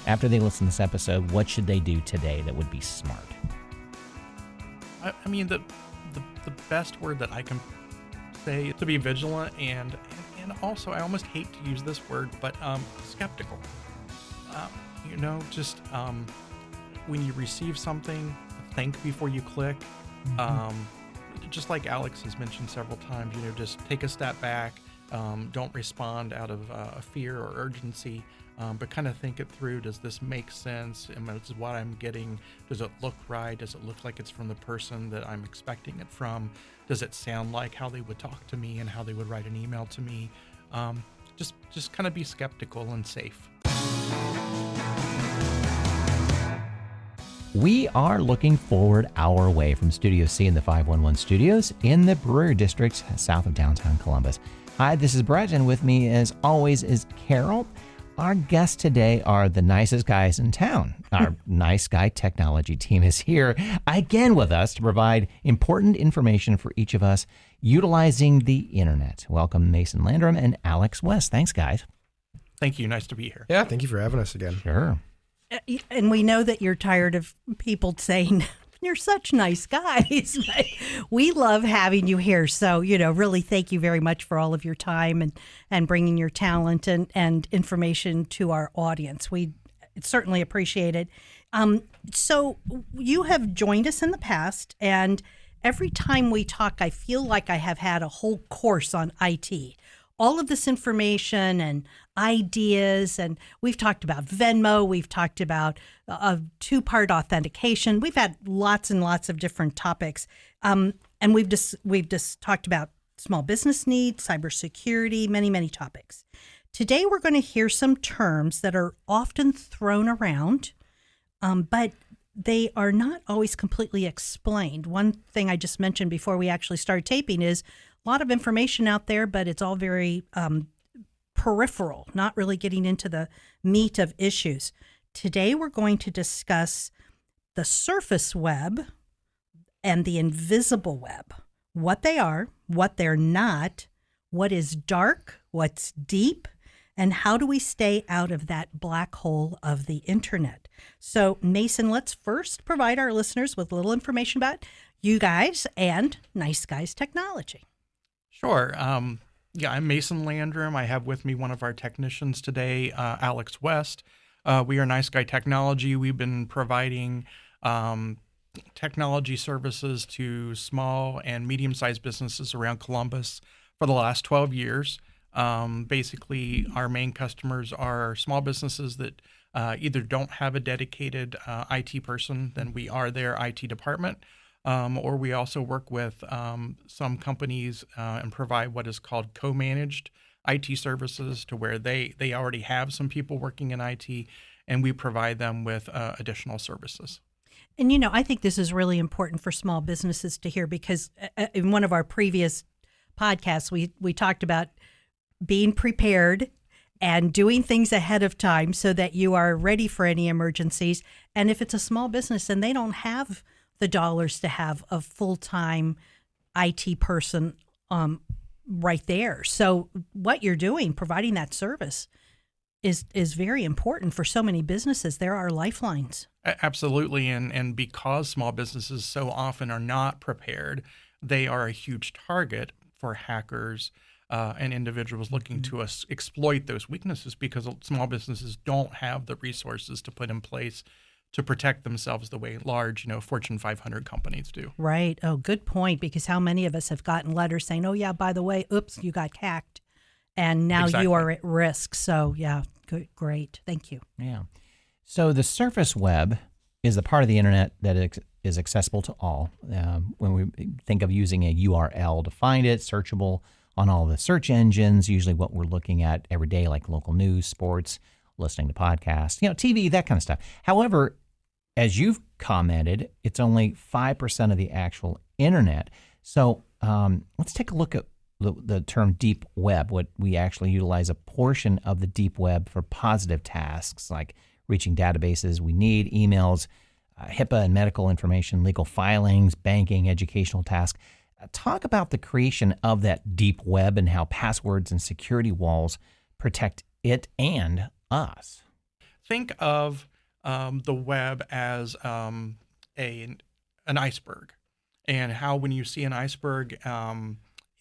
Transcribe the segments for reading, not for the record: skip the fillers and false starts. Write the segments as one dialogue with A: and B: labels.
A: after they listen to this episode, what should they do today that would be smart?
B: I mean, the best word that I can say is to be vigilant and also, I almost hate to use this word, but skeptical. Just when you receive something, think before you click. Just like Alex has mentioned several times, just take a step back. Don't respond out of fear or urgency, but kind of think it through. Does this make sense? And this is what I'm getting. Does it look right? Does it look like it's from the person that I'm expecting it from? Does it sound like how they would talk to me and how they would write an email to me? Just kind of be skeptical and safe.
A: We are looking forward our way from Studio C in the 511 studios in the Brewery District south of downtown Columbus. Hi, this is Brett, and with me as always is Carol. Our guests today are the nicest guys in town. Our Nice Guy Technology team is here again with us to provide important information for each of us utilizing the internet. Welcome, Mason Landrum and Alex West. Thanks, guys.
B: Thank you. Nice to be here.
C: Yeah, thank you for having us again.
A: Sure.
D: And we know that you're tired of people saying, you're such nice guys. We love having you here. So, really thank you very much for all of your time and bringing your talent and information to our audience. We certainly appreciate it. So you have joined us in the past, and every time we talk, I feel like I have had a whole course on IT. All of this information and ideas, and we've talked about Venmo, we've talked about a two-part authentication. We've had lots and lots of different topics, and we've just talked about small business needs, cybersecurity, many topics. Today, we're going to hear some terms that are often thrown around, but they are not always completely explained. One thing I just mentioned before we actually started taping is a lot of information out there, but it's all very peripheral, not really getting into the meat of issues. Today, we're going to discuss the surface web and the invisible web, what they are, what they're not, what is dark, what's deep, and how do we stay out of that black hole of the internet. So, Mason, let's first provide our listeners with a little information about you guys and Nice Guys Technology.
B: Sure. I'm Mason Landrum. I have with me one of our technicians today, Alex West. We are Nice Guy Technology. We've been providing technology services to small and medium-sized businesses around Columbus for the last 12 years. Basically, our main customers are small businesses that either don't have a dedicated IT person, then we are their IT department, or we also work with some companies and provide what is called co-managed IT services, to where they already have some people working in IT, and we provide them with additional services.
D: And, I think this is really important for small businesses to hear, because in one of our previous podcasts, we talked about being prepared and doing things ahead of time so that you are ready for any emergencies. And if it's a small business and they don't have the dollars to have a full-time IT person right there. So what you're doing, providing that service, is very important for so many businesses. There are lifelines.
B: Absolutely. And because small businesses so often are not prepared, they are a huge target for hackers and individuals looking to exploit those weaknesses, because small businesses don't have the resources to put in place to protect themselves the way large, Fortune 500 companies do.
D: Right. Oh, good point. Because how many of us have gotten letters saying, oh, yeah, by the way, oops, you got hacked. And now you are at risk. So, yeah, good, great. Thank you.
A: Yeah. So the surface web is the part of the internet that is accessible to all. When we think of using a URL to find it, searchable on all the search engines, usually what we're looking at every day, like local news, sports, listening to podcasts, TV, that kind of stuff. However, as you've commented, it's only 5% of the actual internet. So let's take a look at the term deep web. What we actually utilize a portion of the deep web for positive tasks like reaching databases we need, emails, HIPAA and medical information, legal filings, banking, educational tasks. Talk about the creation of that deep web and how passwords and security walls protect it and us.
B: think of the web as an iceberg, and how when you see an iceberg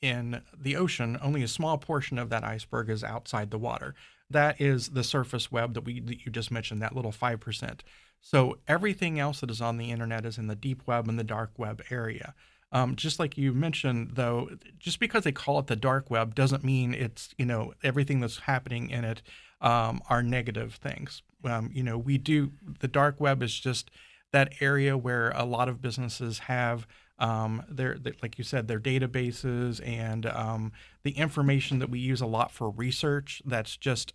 B: in the ocean, only a small portion of that iceberg is outside the water. That is the surface web that you just mentioned, that little 5%. So everything else that is on the internet is in the deep web and the dark web area. Just like you mentioned, though, just because they call it the dark web doesn't mean it's, everything that's happening in it are negative things. The dark web is just that area where a lot of businesses have like you said, their databases and the information that we use a lot for research. That's just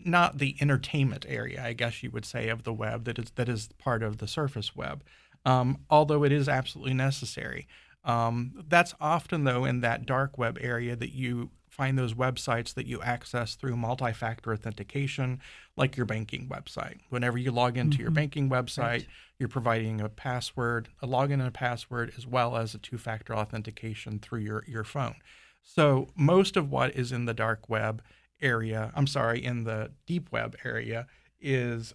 B: not the entertainment area, I guess you would say, of the web that is part of the surface web. Although it is absolutely necessary. That's often, though, in that dark web area that you find those websites that you access through multi-factor authentication, like your banking website. Whenever you log into your banking website, right, you're providing a password, a login and a password, as well as a two-factor authentication through your phone. So most of what is in the dark web area, in the deep web area, is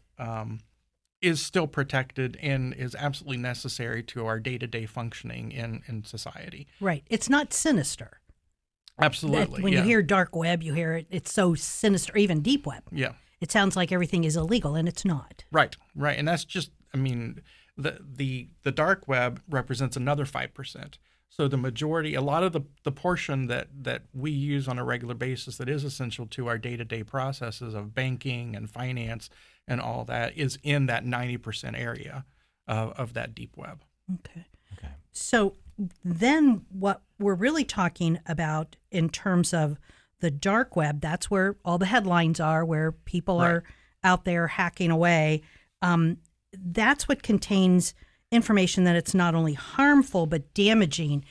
B: still protected and is absolutely necessary to our day-to-day functioning in society.
D: Right. It's not sinister.
B: Absolutely.
D: When you hear dark web, you hear it's so sinister, even deep web.
B: Yeah.
D: It sounds like everything is illegal, and it's not.
B: Right. And that's just, the dark web represents another 5%. So the majority, a lot of the portion that we use on a regular basis that is essential to our day-to-day processes of banking and finance and all that is in that 90% area of that deep web.
D: Okay. So then what we're really talking about in terms of the dark web, that's where all the headlines are, where people are out there hacking away. That's what contains information that it's not only harmful but damaging,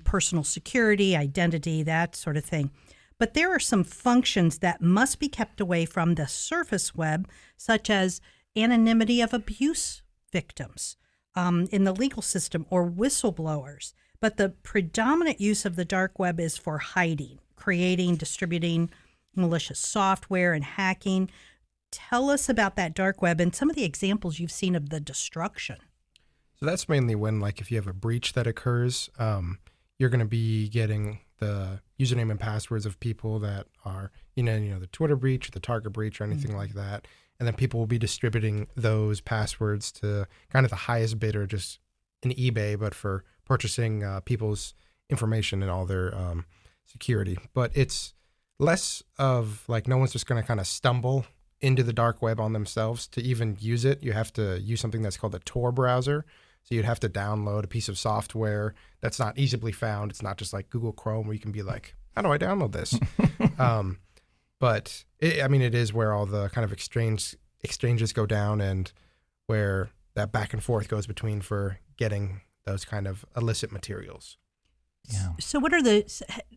D: personal security, identity, that sort of thing. But there are some functions that must be kept away from the surface web, such as anonymity of abuse victims in the legal system or whistleblowers. But the predominant use of the dark web is for hiding, creating, distributing malicious software, and hacking. Tell us about that dark web and some of the examples you've seen of the destruction.
C: So that's mainly when, like, if you have a breach that occurs, you're going to be getting the username and passwords of people that are, the Twitter breach, the Target breach, or anything like that. And then people will be distributing those passwords to kind of the highest bidder, just in eBay, but for purchasing people's information and all their security. But it's less of like no one's just going to kind of stumble into the dark web on themselves. To even use it, you have to use something that's called a Tor browser. So you'd have to download a piece of software that's not easily found. It's not just like Google Chrome where you can be like, how do I download this? But it is where all the kind of exchanges go down and where that back and forth goes between for getting those kind of illicit materials.
A: Yeah.
D: So what are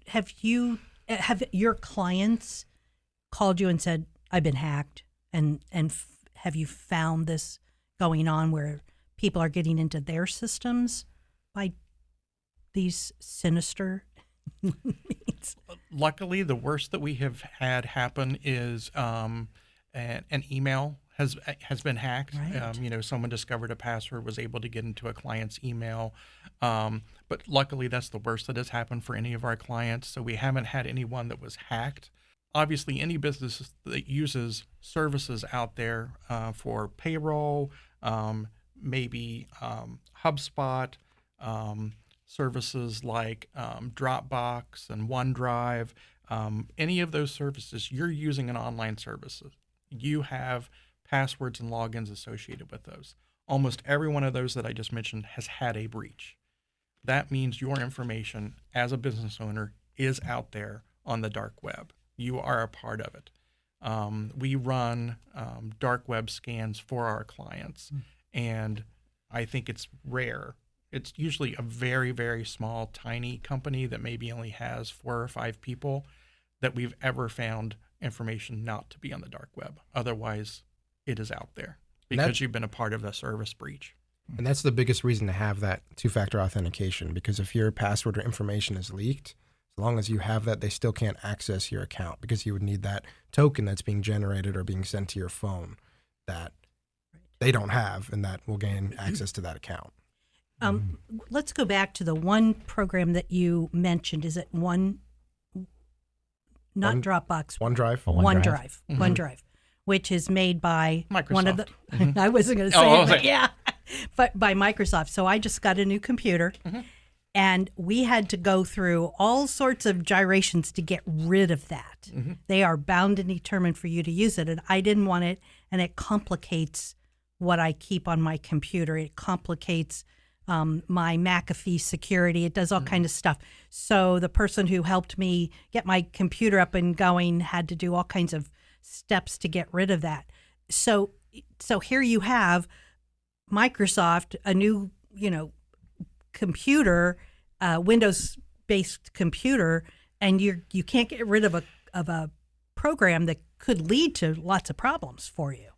D: have your clients called you and said, I've been hacked, and have you found this going on where people are getting into their systems by these sinister means?
B: Luckily, the worst that we have had happen is an email has been hacked.
D: Right.
B: Someone discovered a password, was able to get into a client's email. But luckily, that's the worst that has happened for any of our clients. So we haven't had anyone that was hacked. Obviously, any business that uses services out there for payroll, maybe HubSpot, services like Dropbox and OneDrive, any of those services, you're using an online service. You have passwords and logins associated with those. Almost every one of those that I just mentioned has had a breach. That means your information as a business owner is out there on the dark web. You are a part of it. We run dark web scans for our clients, and I think it's rare. It's usually a very, very small, tiny company that maybe only has 4 or 5 people that we've ever found information not to be on the dark web. Otherwise, it is out there because you've been a part of a service breach.
C: And that's the biggest reason to have that two-factor authentication, because if your password or information is leaked, as long as you have that, they still can't access your account because you would need that token that's being generated or being sent to your phone that they don't have, and that will gain access to that account.
D: Let's go back to the one program that you mentioned. Is it not Dropbox?
C: OneDrive.
D: OneDrive. OneDrive, which is made by
B: Microsoft.
D: one of the. I wasn't going to say
B: Oh,
D: it, but
B: okay.
D: yeah, but by Microsoft. So I just got a new computer, and we had to go through all sorts of gyrations to get rid of that. They are bound and determined for you to use it, and I didn't want it, and it complicates what I keep on my computer. It complicates my McAfee security. It does all kind of stuff. So the person who helped me get my computer up and going had to do all kinds of steps to get rid of that. So here you have Microsoft, a new, computer, Windows-based computer, and you can't get rid of a program that could lead to lots of problems for you.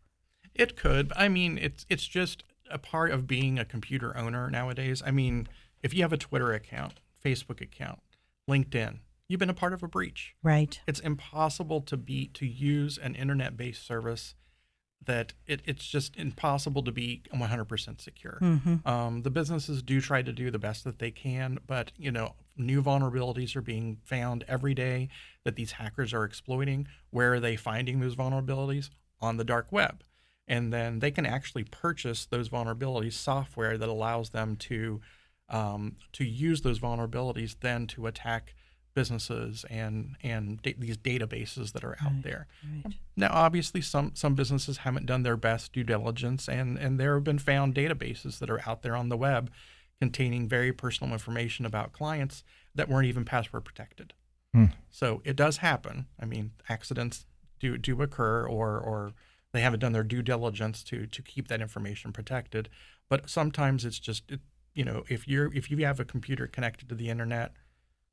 B: It could. I mean, it's just a part of being a computer owner nowadays. I mean, if you have a Twitter account, Facebook account, LinkedIn, you've been a part of a breach.
D: Right.
B: It's impossible to use an internet-based service that it's just impossible to be 100% secure. The businesses do try to do the best that they can, but new vulnerabilities are being found every day that these hackers are exploiting. Where are they finding those vulnerabilities? On the dark web. And then they can actually purchase those vulnerabilities, software that allows them to use those vulnerabilities then to attack businesses and these databases that are out there.
D: Right.
B: Now, obviously, some businesses haven't done their best due diligence, and there have been found databases that are out there on the web containing very personal information about clients that weren't even password protected. So it does happen. I mean, accidents do occur, or they haven't done their due diligence to keep that information protected. But sometimes it's just, if you have a computer connected to the internet,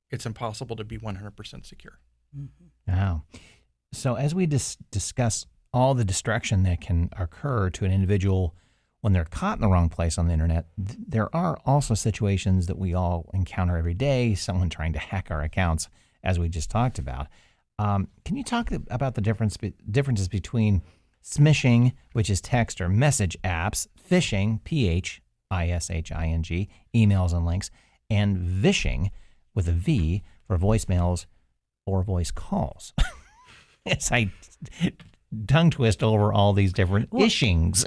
B: it's impossible to be 100% secure.
A: Wow. So as we discuss all the destruction that can occur to an individual when they're caught in the wrong place on the internet, there are also situations that we all encounter every day, someone trying to hack our accounts, as we just talked about. Can you talk about the differences between smishing, which is text or message apps, phishing, phishing, emails and links, and vishing, with a V, for voicemails or voice calls? As I tongue twist over all these different ishings.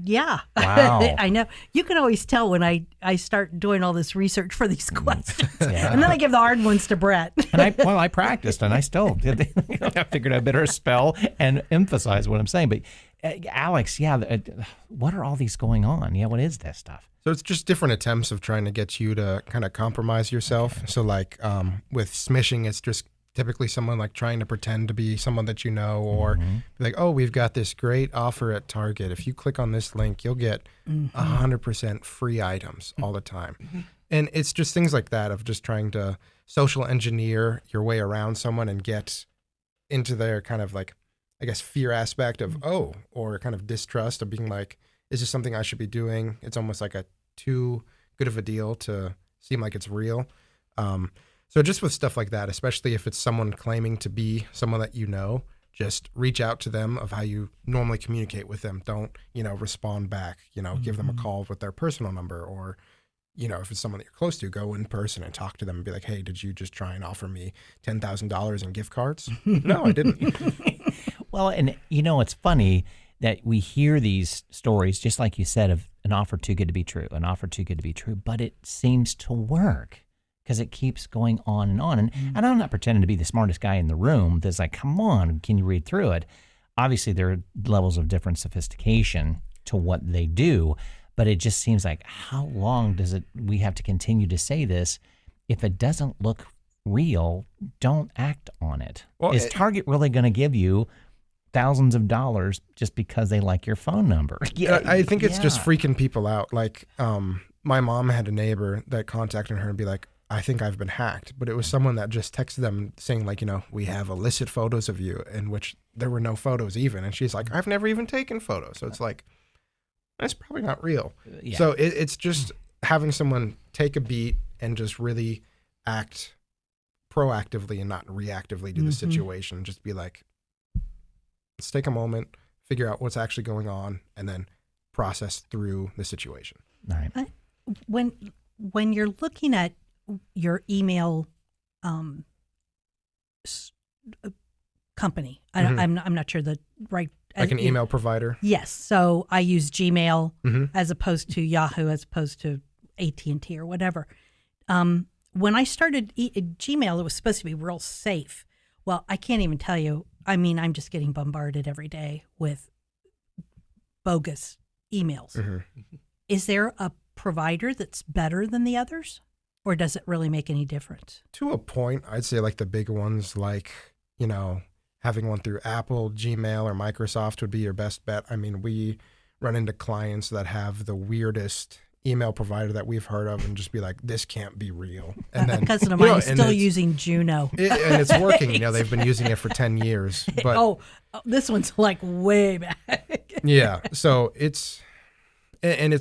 D: Yeah.
A: Wow.
D: I know. You can always tell when I start doing all this research for these questions.
A: Yeah.
D: And then I give the hard ones to Brett.
A: And I practiced, and I still did. I figured I better spell and emphasize what I'm saying. But Alex, what are all these going on? Yeah, what is this stuff?
C: So it's just different attempts of trying to get you to kind of compromise yourself. Okay. So like with smishing, it's just typically someone like trying to pretend to be someone that you know, or be like, oh, we've got this great offer at Target. If you click on this link, you'll get 100% free items all the time. And it's just things like that of just trying to social engineer your way around someone and get into their kind of like, I guess, fear aspect of, or kind of distrust of being like, is this something I should be doing? It's almost like a too good of a deal to seem like it's real. So just with stuff like that, especially if it's someone claiming to be someone that you know, just reach out to them of how you normally communicate with them. Don't, respond back, give them a call with their personal number, or, if it's someone that you're close to, go in person and talk to them and be like, hey, did you just try and offer me $10,000 in gift cards? No, I didn't.
A: Well, and it's funny that we hear these stories, just like you said, of an offer too good to be true, but it seems to work because it keeps going on and on. And I'm not pretending to be the smartest guy in the room that's like, come on, can you read through it? Obviously, there are levels of different sophistication to what they do, but it just seems like, how long we have to continue to say this? If it doesn't look real, don't act on it.
C: Well,
A: Is Target really going to give you thousands of dollars just because they like your phone number?
C: I think it's just freaking people out. Like, my mom had a neighbor that contacted her and be like, I think I've been hacked. But it was someone that just texted them saying like, we have illicit photos of you, in which there were no photos even. And she's like, I've never even taken photos. So it's like, that's probably not real. Yeah. So it's just having someone take a beat and just really act proactively and not reactively to the situation. Just be like, let's take a moment, figure out what's actually going on, and then process through the situation.
A: All right.
D: When you're looking at your email company, I'm not sure the right
C: Like an email provider.
D: Yes. So I use Gmail as opposed to Yahoo, as opposed to AT&T or whatever. When I started Gmail, it was supposed to be real safe. Well, I can't even tell you. I mean, I'm just getting bombarded every day with bogus emails. Is there a provider that's better than the others, or does it really make any difference?
C: To a point, I'd say like the big ones, like, you know, having one through Apple, Gmail, or Microsoft would be your best bet. I mean, we run into clients that have the weirdest email provider that we've heard of and just be like, this can't be real. And then
D: A cousin of mine is still using Juno.
C: And it's working. You know, they've been using it for 10 years. But
D: oh, this one's like way back.
C: yeah, so it's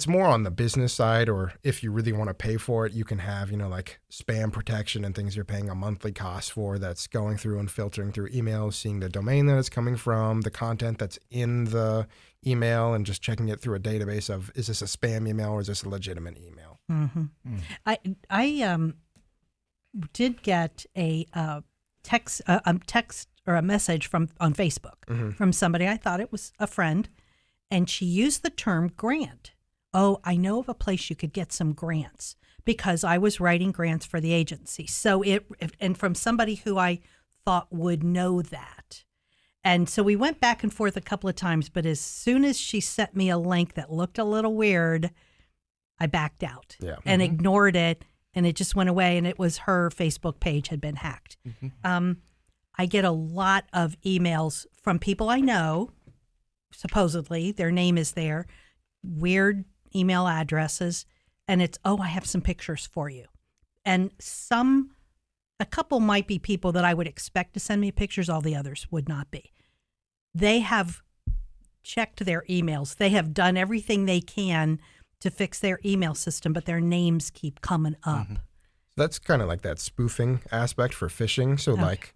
C: more on the business side, or if you really want to pay for it, you can have, you know, like spam protection and things you're paying a monthly cost for that's going through and filtering through emails, seeing the domain that it's coming from, the content that's in the email, and just checking it through a database of, is this a spam email or is this a legitimate email?
D: I did get a text or a message on Facebook from somebody. I thought it was a friend, and she used the term grant. Oh, I know of a place you could get some grants, because I was writing grants for the agency. So and from somebody who I thought would know that. And so we went back and forth a couple of times, but as soon as she sent me a link that looked a little weird, I backed out and ignored it, and it just went away, and it was her Facebook page had been hacked. I get a lot of emails from people I know, supposedly their name is there, weird email addresses, and it's, oh, I have some pictures for you. And a couple might be people that I would expect to send me pictures, all the others would not be. They have checked their emails. They have done everything they can to fix their email system, but their names keep coming up.
C: That's kind of like that spoofing aspect for phishing. So like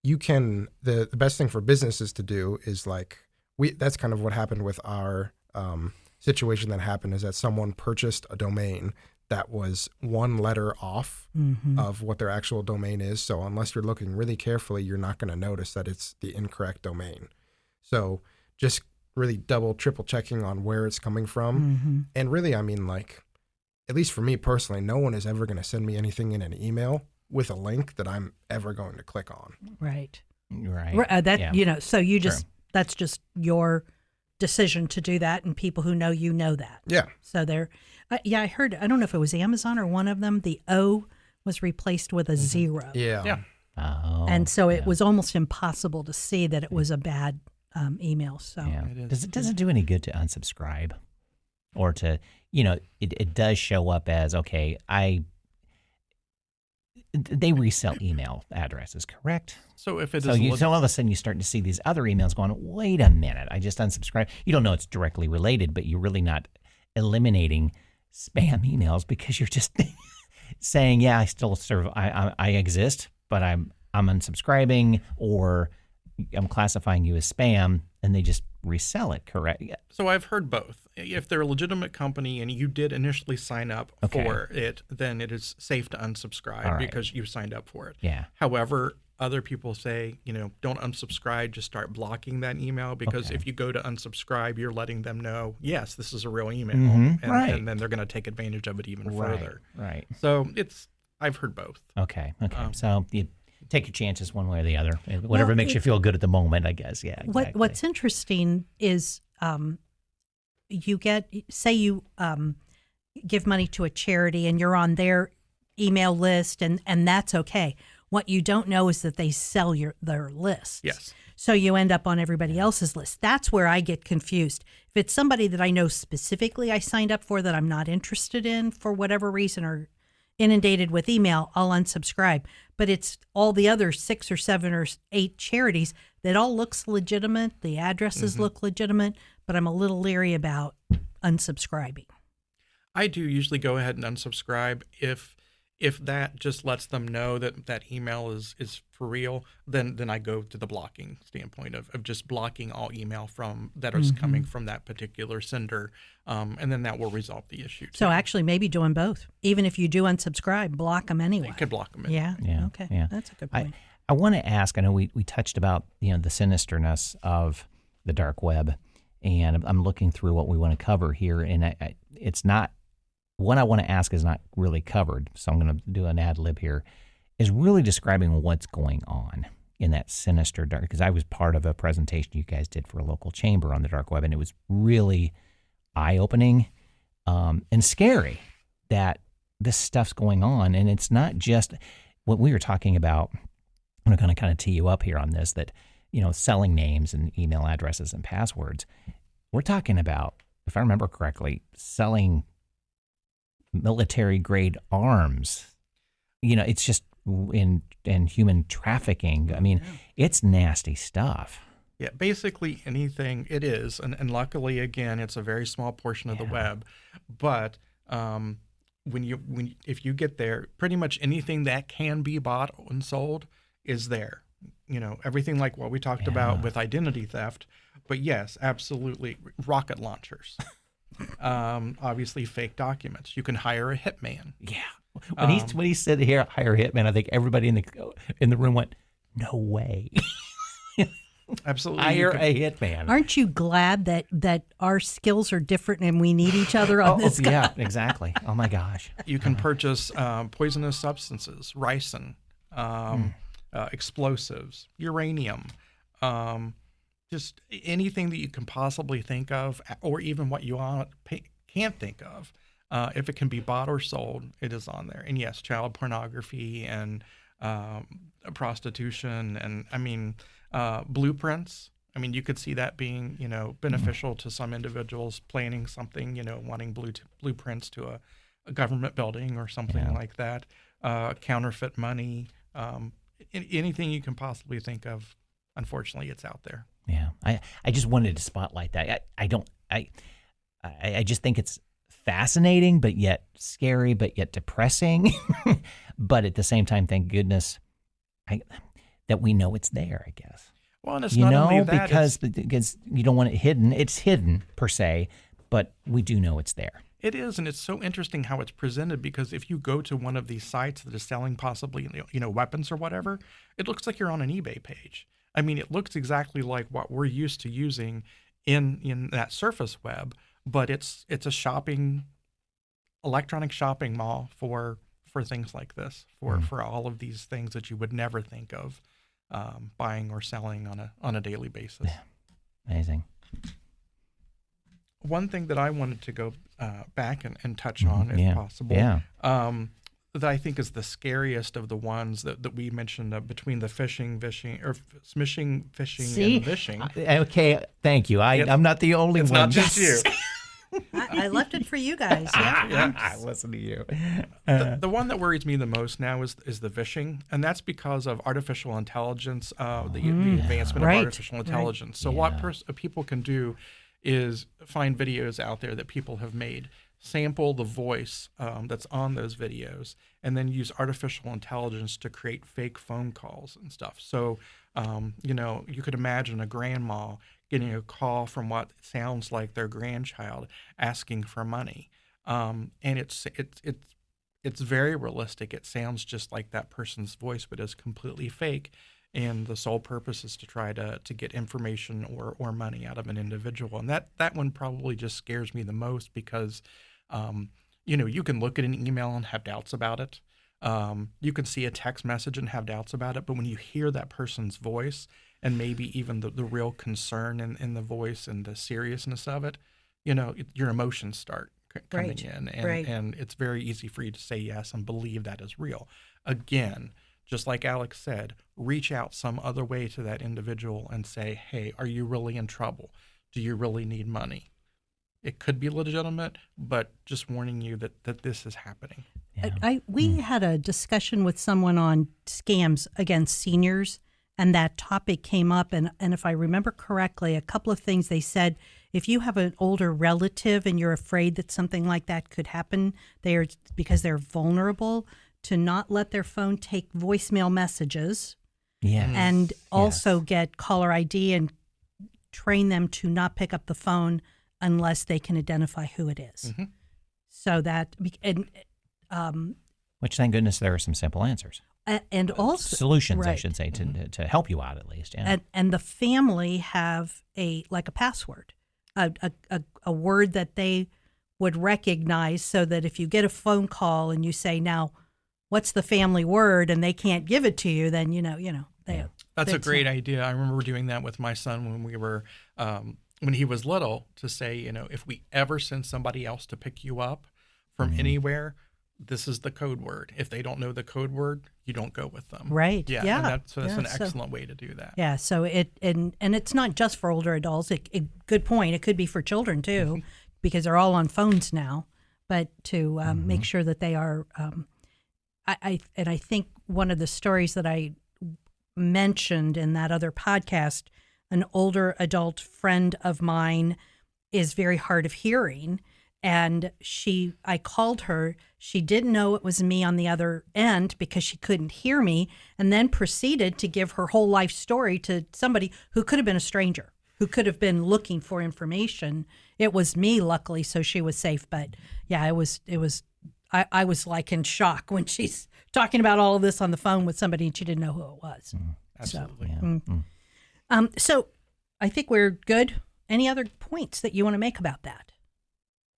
C: you can, the best thing for businesses to do is like, that's kind of what happened with our situation that happened, is that someone purchased a domain that was one letter off of what their actual domain is. So unless you're looking really carefully, you're not going to notice that it's the incorrect domain. So just really double, triple checking on where it's coming from. And really, I mean, like, at least for me personally, no one is ever going to send me anything in an email with a link that I'm ever going to click on.
D: Right.
A: Right.
D: You know, so you just, that's just your decision to do that, and people who know you know that.
C: Yeah.
D: So they're, I heard, I don't know if it was Amazon or one of them, the O was replaced with a zero.
C: Yeah.
A: Oh,
D: And so it was almost impossible to see that it was a bad email. So
A: does it do any good to unsubscribe, or to, you know, it does show up as, okay, they resell email addresses, correct?
B: So if it
A: So
B: is
A: all of a sudden you start to see these other emails going, wait a minute, I just unsubscribed. You don't know it's directly related, but you're really not eliminating spam emails, because you're just saying, yeah, I still serve, I exist, but I'm unsubscribing, or I'm classifying you as spam, and they just resell it, correct?
B: So I've heard both. If they're a legitimate company and you did initially sign up for it, then it is safe to unsubscribe because you signed up for it.
A: Yeah.
B: However, other people say, you know, don't unsubscribe, just start blocking that email, because if you go to unsubscribe, you're letting them know, yes, this is a real email. And then they're going to take advantage of it even further.
A: Right.
B: So I've heard both.
A: Okay. So you take your chances one way or the other. Whatever makes you feel good at the moment, I guess. Yeah. Exactly.
D: What's interesting is you give money to a charity and you're on their email list, and that's okay. What you don't know is that they sell their lists.
B: Yes.
D: So you end up on everybody else's list. That's where I get confused. If it's somebody that I know specifically I signed up for that I'm not interested in for whatever reason, or inundated with email, I'll unsubscribe. But it's all the other 6 or 7 or 8 charities that all looks legitimate. The addresses look legitimate, but I'm a little leery about unsubscribing.
B: I do usually go ahead and unsubscribe if If that just lets them know that that email is for real, then I go to the blocking standpoint of just blocking all email from that is coming from that particular sender, and then that will resolve the issue.
D: So
B: too.
D: actually, maybe doing both. Even if you do unsubscribe, block them anyway.
B: You could block them.
D: Yeah.
A: Yeah.
D: Okay.
A: Yeah.
D: That's a good point.
A: I want to ask, I know we touched about, the sinisterness of the dark web, and I'm looking through what we want to cover here, and it's not, what I want to ask is not really covered, so I'm going to do an ad lib here, is really describing what's going on in that sinister dark, because I was part of a presentation you guys did for a local chamber on the dark web, and it was really eye-opening and scary that this stuff's going on, and it's not just what we were talking about. I'm going to kind of tee you up here on this, that, selling names and email addresses and passwords. We're talking about, if I remember correctly, selling military grade arms. It's just in human trafficking. I mean, it's nasty stuff.
B: Yeah, basically anything it is, and luckily again, it's a very small portion of the web, but if you get there, pretty much anything that can be bought and sold is there. Everything like what we talked about with identity theft, but yes, absolutely, rocket launchers. Obviously fake documents. You can hire a hitman.
A: Yeah. When he said here, hire a hitman, I think everybody in the room went, no way.
B: Absolutely.
A: Hire a hitman.
D: Aren't you glad that our skills are different and we need each other on this?
A: Yeah, exactly. Oh my gosh.
B: You can purchase poisonous substances, ricin, explosives, uranium, just anything that you can possibly think of, or even what you can't think of. If it can be bought or sold, it is on there. And yes, child pornography and prostitution, and I mean blueprints. I mean, you could see that being beneficial to some individuals planning something, wanting blueprints to a government building or something like that. Counterfeit money, anything you can possibly think of. Unfortunately, it's out there.
A: Yeah, I just wanted to spotlight that. I just think it's fascinating, but yet scary, but yet depressing. But at the same time, thank goodness that we know it's there, I guess.
B: Well, and it's not only that,
A: because you don't want it hidden. It's hidden per se, but we do know it's there.
B: It is, and it's so interesting how it's presented, because if you go to one of these sites that is selling possibly weapons or whatever, it looks like you're on an eBay page. I mean, it looks exactly like what we're used to using in that surface web, but it's a electronic shopping mall for things like this, for all of these things that you would never think of buying or selling on a daily basis.
A: Yeah. Amazing.
B: One thing that I wanted to go back and touch on, if possible, that I think is the scariest of the ones that we mentioned, between the phishing, and vishing.
A: Okay, thank you. I'm not the only
B: it's
A: one.
B: It's not just you.
D: I left it for you guys. Yeah.
A: I listen to you.
B: The one that worries me the most now is the vishing, and that's because of artificial intelligence, the advancement of artificial intelligence. So what people can do is find videos out there that people have made, sample the voice that's on those videos, and then use artificial intelligence to create fake phone calls and stuff. So, you could imagine a grandma getting a call from what sounds like their grandchild asking for money, and it's very realistic. It sounds just like that person's voice, but is completely fake. And the sole purpose is to try to get information or money out of an individual. And that one probably just scares me the most, because, you can look at an email and have doubts about it. You can see a text message and have doubts about it. But when you hear that person's voice, and maybe even the real concern in the voice and the seriousness of it, your emotions start coming in. And it's very easy for you to say yes and believe that is real. Again, just like Alex said, reach out some other way to that individual and say, hey, are you really in trouble? Do you really need money? It could be legitimate, but just warning you that this is happening.
A: Yeah.
D: We had a discussion with someone on scams against seniors, and that topic came up. And if I remember correctly, a couple of things they said: if you have an older relative and you're afraid that something like that could happen, because they're vulnerable to not let their phone take voicemail messages,
A: Yes.
D: and also
A: Yes.
D: get caller ID and train them to not pick up the phone unless they can identify who it is.
B: Mhm.
D: So that
A: Which, thank goodness, there are some simple answers.
D: and also
A: Solutions, I
D: right.
A: should say, to help you out at least. Yeah.
D: and the family have a password, a word that they would recognize, so that if you get a phone call and you say, now, what's the family word, and they can't give it to you, then
B: That's a
D: that's
B: great idea. I remember doing that with my son when we were when he was little, to say, if we ever send somebody else to pick you up from anywhere, this is the code word. If they don't know the code word, you don't go with them.
D: Right.
B: Yeah.
D: Yeah.
B: And that's
D: Yeah,
B: an
D: so-
B: excellent way to do that.
D: Yeah, so and it's not just for older adults. Good point. It could be for children too, because they're all on phones now. But to make sure that they are, I think one of the stories that I mentioned in that other podcast, an older adult friend of mine is very hard of hearing, and I called her. She didn't know it was me on the other end because she couldn't hear me, and then proceeded to give her whole life story to somebody who could have been a stranger, who could have been looking for information. It was me, luckily, so she was safe. But yeah, it was. I was like in shock when she's talking about all of this on the phone with somebody and she didn't know who it was.
B: Absolutely.
A: Yeah.
D: So I think we're good. Any other points that you want to make about that?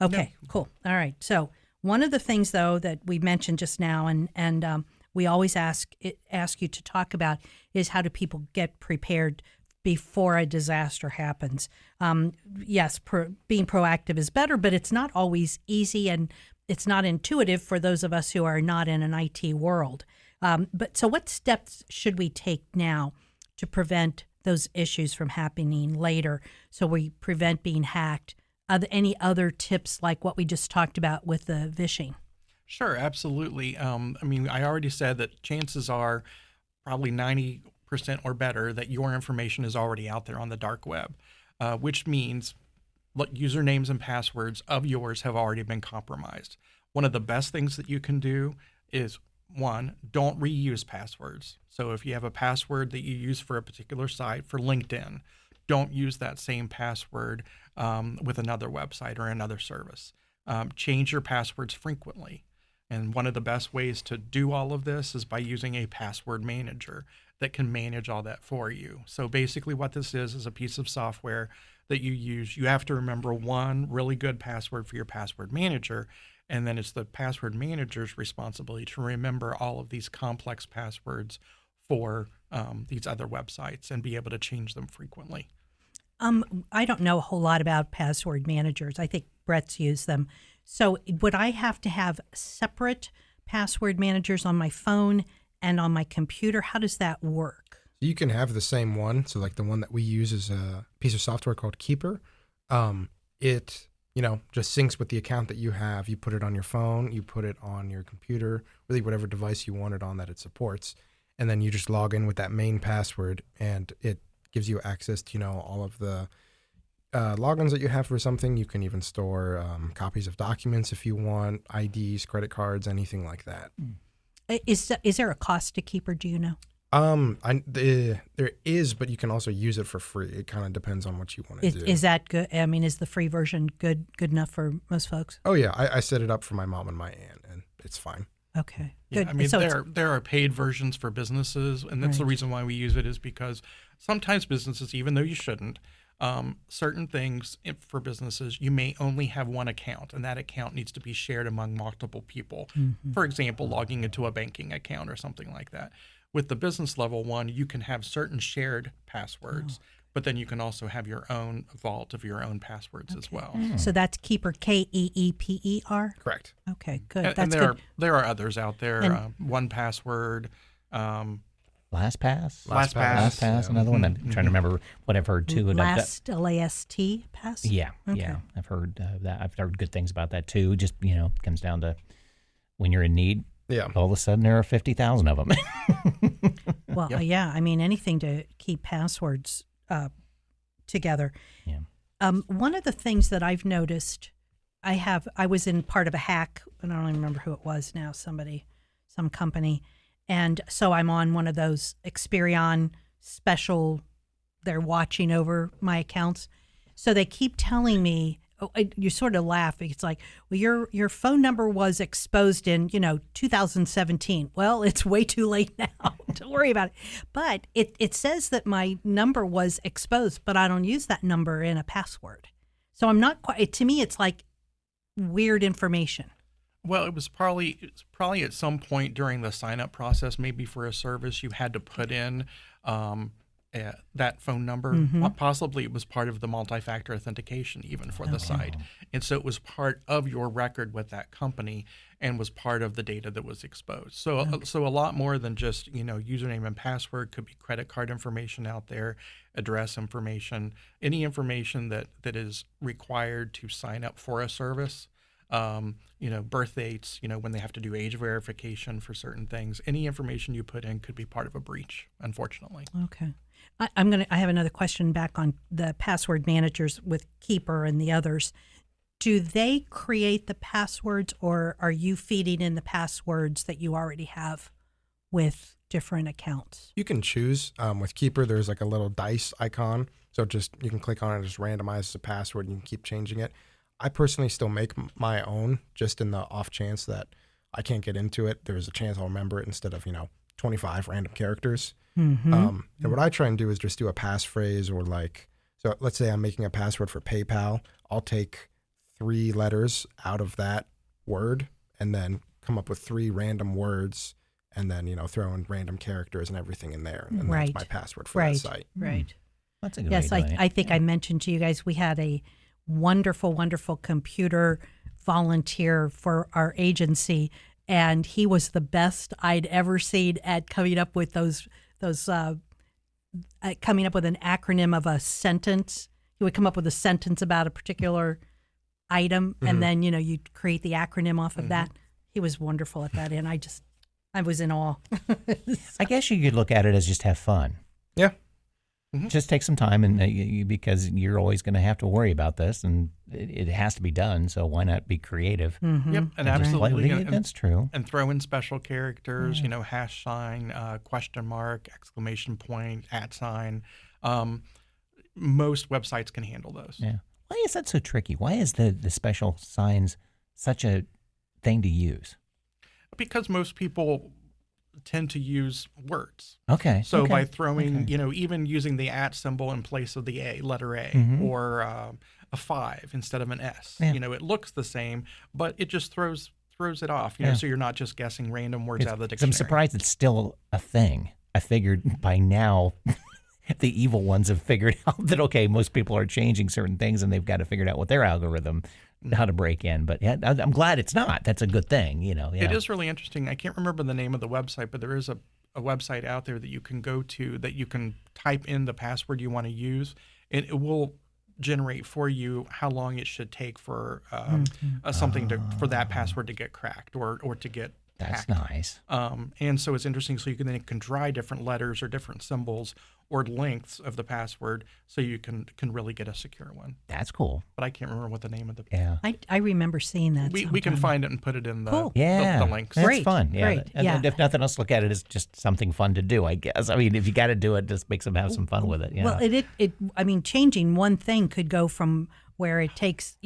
D: Okay, cool. All right. So one of the things, though, that we mentioned just now, and we always ask you to talk about, is how do people get prepared before a disaster happens? Yes, being proactive is better, but it's not always easy, and it's not intuitive for those of us who are not in an IT world. But so what steps should we take now to prevent those issues from happening later, so we prevent being hacked? Any other tips like what we just talked about with the vishing?
B: Sure, absolutely. I already said that chances are probably 90% or better that your information is already out there on the dark web, which means usernames and passwords of yours have already been compromised. One of the best things that you can do is, one, don't reuse passwords. So if you have a password that you use for a particular site, for LinkedIn, don't use that same password with another website or another service. Change your passwords frequently. And one of the best ways to do all of this is by using a password manager that can manage all that for you. So basically what this is a piece of software that you use. You have to remember one really good password for your password manager, and then it's the password manager's responsibility to remember all of these complex passwords for these other websites and be able to change them frequently.
D: I don't know a whole lot about password managers. I think Brett's used them. So would I have to have separate password managers on my phone and on my computer? How does that work?
C: You can have the same one. So like the one that we use is a piece of software called Keeper. It, just syncs with the account that you have. You put it on your phone, you put it on your computer, really whatever device you want it on that it supports. And then you just log in with that main password, and it gives you access to, all of the logins that you have for something. You can even store copies of documents if you want, IDs, credit cards, anything like that.
D: Is there a cost to Keeper? Do you know?
C: There is, but you can also use it for free. It kind of depends on what you want to do.
D: Is that good? I mean, is the free version good enough for most folks?
C: Oh yeah, I set it up for my mom and my aunt, and it's fine.
D: Okay,
B: Yeah,
D: good.
B: I mean,
D: So
B: there are paid versions for businesses, and that's the
D: Right.
B: reason why we use it, is because sometimes businesses, even though you shouldn't, certain things for businesses, you may only have one account, and that account needs to be shared among multiple people. For example, logging into a banking account or something like that. With the business level one, you can have certain shared passwords, but then you can also have your own vault of your own passwords as well.
D: So that's Keeper, Keeper.
C: Correct.
D: Okay, good.
B: And
D: That's
B: there
D: good.
B: there are others out there.
D: And-
B: 1Password.
A: LastPass.
B: LastPass.
A: LastPass,
C: Yeah.
A: another one. I'm trying to remember what I've heard too.
D: Last, L-A-S-T, pass?
A: Yeah,
D: Okay.
A: yeah. I've heard that. I've heard good things about that too. Just comes down to when you're in need.
C: Yeah.
A: All of a sudden, there are 50,000 of them.
D: Well, yeah. I mean, anything to keep passwords together.
A: Yeah.
D: One of the things that I've noticed, I was in part of a hack, and I don't even remember who it was now. Somebody some company. And so I'm on one of those Experian special, they're watching over my accounts. So they keep telling me, you sort of laugh. It's like, well, your phone number was exposed in 2017. Well, it's way too late now. Don't worry about it. But it says that my number was exposed, but I don't use that number in a password. So I'm not quite. To me, it's like weird information.
B: Well, it was probably at some point during the sign up process, maybe for a service, you had to put in that phone number. Possibly it was part of the multi-factor authentication even for the site. And so it was part of your record with that company and was part of the data that was exposed. So so a lot more than just, username and password. Could be credit card information out there, address information, any information that is required to sign up for a service. Birth dates, when they have to do age verification for certain things, any information you put in could be part of a breach, unfortunately.
D: Okay. I have another question back on the password managers with Keeper and the others. Do they create the passwords, or are you feeding in the passwords that you already have with different accounts?
C: You can choose. With Keeper, there's like a little dice icon. So you can click on it, and just randomizes the password, and you can keep changing it. I personally still make my own, just in the off chance that I can't get into it. There's a chance I'll remember it instead of, 25 random characters. And what I try and do is just do a passphrase, or so let's say I'm making a password for PayPal. I'll take 3 letters out of that word and then come up with 3 random words and then, throw in random characters and everything in there. And that's my password for that site.
D: Right.
A: That's a good
D: Yes,
A: way of doing it.
D: I think I mentioned to you guys we had a wonderful, wonderful computer volunteer for our agency, and he was the best I'd ever seen at coming up with coming up with an acronym of a sentence. He would come up with a sentence about a particular item, and then you'd create the acronym off of that. He was wonderful at that, and I was in awe.
A: I guess you could look at it as just have fun.
C: Yeah.
A: Just take some time, and because you're always going to have to worry about this, and it has to be done. So why not be creative?
B: Yep, and
A: And just play with
B: absolutely.
A: it. That's true.
B: And throw in special characters, hash sign, question mark, exclamation point, @ sign. Most websites can handle those.
A: Yeah. Why is that so tricky? Why is the special signs such a thing to use?
B: Because most people tend to use words.
A: Okay.
B: So
A: okay.
B: by throwing, even using the @ symbol in place of the letter A, or a 5 instead of an S,
A: Yeah.
B: it looks the same, but it just throws it off,
A: Yeah.
B: so you're not just guessing random words out of the dictionary.
A: I'm surprised it's still a thing. I figured by now the evil ones have figured out that, okay, most people are changing certain things and they've got to figure out what their algorithm, how to break in. But yeah, I'm glad it's not. That's a good thing, Yeah.
B: It is really interesting. I can't remember the name of the website, but there is a website out there that you can go to that you can type in the password you want to use, and it will generate for you how long it should take for for that password to get cracked or to get
A: That's
B: hacked.
A: nice.
B: And so it's interesting. So you can try different letters or different symbols or lengths of the password, so you can really get a secure one.
A: That's cool.
B: But I can't remember what the name of the.
A: Yeah.
D: I remember seeing that.
B: We can
D: sometime.
B: find it and put it in the
D: Cool.
A: Yeah.
B: the links.
A: That's
D: Great,
A: fun. Yeah.
D: great,
A: And
D: yeah.
A: if nothing else, look at it as just something fun to do, I guess. I mean, if you got to do it, just make them have some fun with it. Yeah.
D: Well, changing one thing could go from where it takes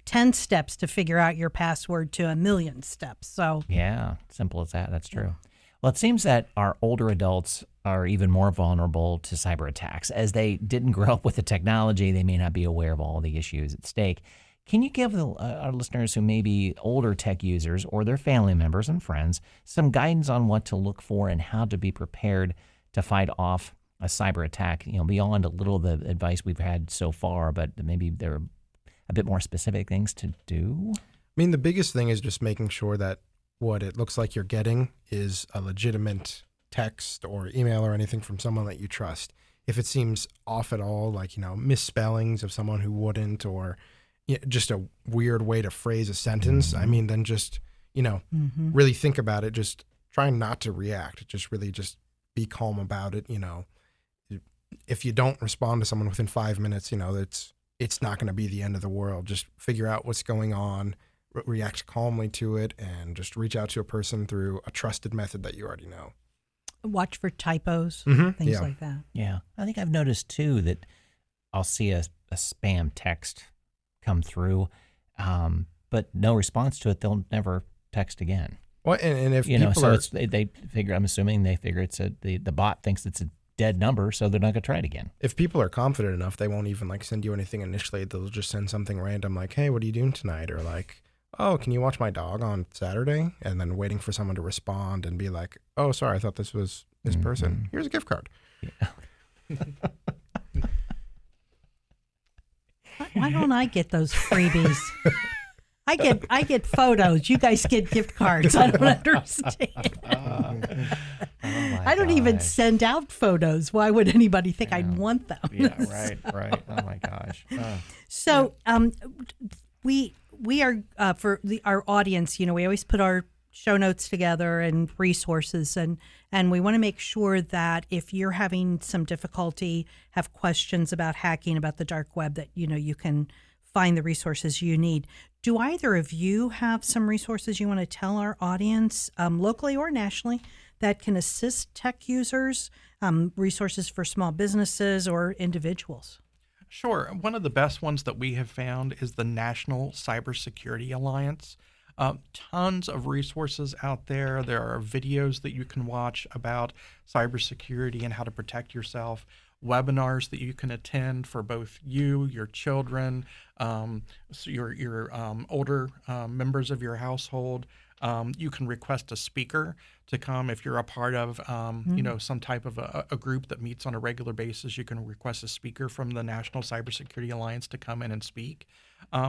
D: 10 steps to figure out your password to 1,000,000 steps. So
A: Yeah, simple as that. That's true. Well, it seems that our older adults are even more vulnerable to cyber attacks. As they didn't grow up with the technology, they may not be aware of all the issues at stake. Can you give our listeners who may be older tech users or their family members and friends some guidance on what to look for and how to be prepared to fight off a cyber attack, beyond a little of the advice we've had so far, but maybe there are a bit more specific things to do?
C: I mean, the biggest thing is just making sure that what it looks like you're getting is a legitimate text or email or anything from someone that you trust. If it seems off at all, like, misspellings of someone who wouldn't, or just a weird way to phrase a sentence, I mean, then just, really think about it. Just try not to react. Just really just be calm about it. If you don't respond to someone within 5 minutes, it's not going to be the end of the world. Just figure out what's going on, react calmly to it and just reach out to a person through a trusted method that you already know.
D: Watch for typos, things
C: yeah.
D: like that.
A: Yeah. I think I've noticed too that I'll see a spam text come through, but no response to it. They'll never text again.
C: Well, and if
A: You know,
C: people
A: so
C: are,
A: it's they figure. I'm assuming they figure it's the bot thinks it's a dead number, so they're not gonna try it again.
C: if people are confident enough, they won't even like send you anything initially. They'll just send something random like, "Hey, what are you doing tonight?" Or like, "Oh, can you watch my dog on Saturday?" And then waiting for someone to respond and be like, "Oh, sorry, I thought this was this person. Here's a gift card."
A: Yeah.
D: Why don't I get those freebies? I get photos. You guys get gift cards. I don't understand. I don't even send out photos. Why would anybody think I'd want them?
A: Yeah, right. Oh my gosh.
D: So we are for our audience. You know, we always put our show notes together and resources, and we want to make sure that if you're having some difficulty, have questions about hacking, about the dark web, that you can find the resources you need. Do either of you have some resources you want to tell our audience, locally or nationally, that can assist tech users, resources for small businesses or individuals?
B: Sure. One of the best ones that we have found is the National Cybersecurity Alliance. Tons of resources out there. There are videos that you can watch about cybersecurity and how to protect yourself, webinars that you can attend for both you, your children, so your older members of your household. You can request a speaker to come if you're a part of, some type of a group that meets on a regular basis. You can request a speaker from the National Cybersecurity Alliance to come in and speak.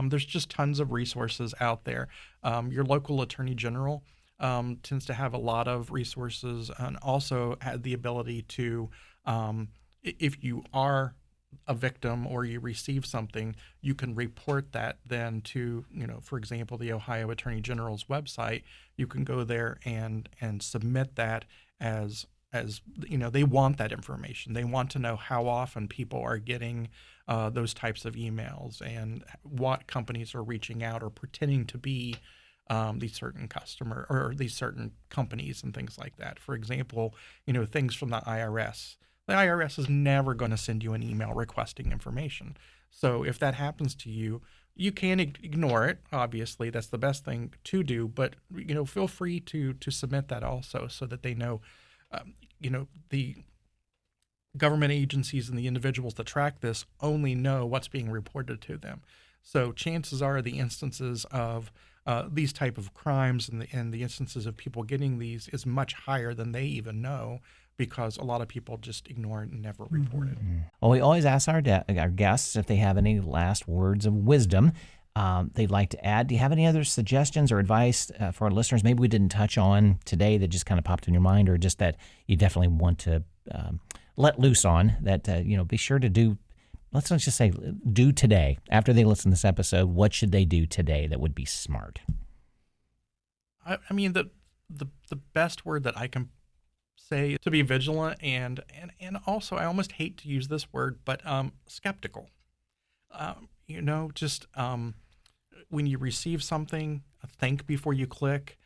B: There's just tons of resources out there. Your local attorney general tends to have a lot of resources and also had the ability to, if you are a victim or you receive something, you can report that then to, for example, the Ohio Attorney General's website. You can go there and submit that as they want that information. They want to know how often people are getting those types of emails and what companies are reaching out or pretending to be these certain customer or these certain companies and things like that. For example, things from the IRS. The IRS is never going to send you an email requesting information. So if that happens to you, you can ignore it. Obviously, that's the best thing to do. But feel free to submit that also, so that they know. The government agencies and the individuals that track this only know what's being reported to them. So chances are the instances of these type of crimes and the instances of people getting these is much higher than they even know, because a lot of people just ignore it and never report it.
A: Well, we always ask our guests if they have any last words of wisdom they'd like to add. Do you have any other suggestions or advice for our listeners? Maybe we didn't touch on today that just kind of popped in your mind, or just that you definitely want to let loose on that, be sure to do. Let's just say do today. After they listen to this episode, what should they do today that would be smart?
B: I mean, the best word that I can say to be vigilant and also, I almost hate to use this word, but skeptical. When you receive something, think before you click.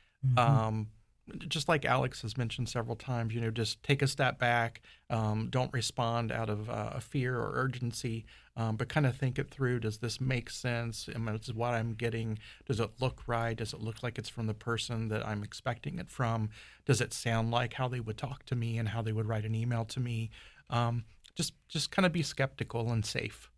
B: Just like Alex has mentioned several times, just take a step back. Don't respond out of a fear or urgency, but kind of think it through. Does this make sense? Is what I'm getting, does it look right? Does it look like it's from the person that I'm expecting it from? Does it sound like how they would talk to me and how they would write an email to me? Just kind of be skeptical and safe.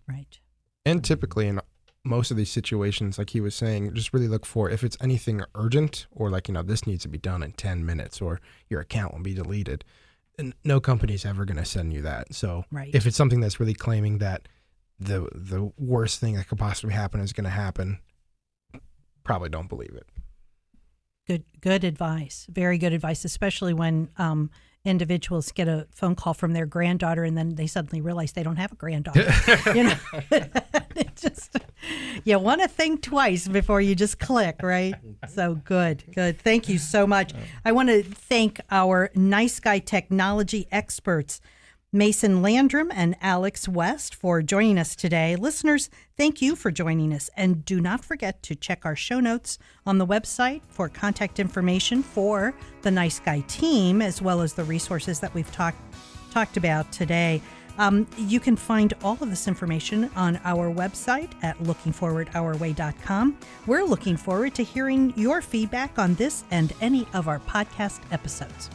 D: Right.
C: And typically in most of these situations, like he was saying, just really look for if it's anything urgent or like, this needs to be done in 10 minutes or your account will be deleted. And no company's ever going to send you that. So if it's something that's really claiming that the worst thing that could possibly happen is going to happen, probably don't believe it.
D: Good advice. Very good advice, especially when individuals get a phone call from their granddaughter and then they suddenly realize they don't have a granddaughter. It just, you want to think twice before you just click, right? So good. Thank you so much. I want to thank our Nice Guy technology experts, Mason Landrum and Alex West for joining us today. Listeners, thank you for joining us. And do not forget to check our show notes on the website for contact information for the Nice Guy team, as well as the resources that we've talked about today. You can find all of this information on our website at lookingforwardourway.com. We're looking forward to hearing your feedback on this and any of our podcast episodes.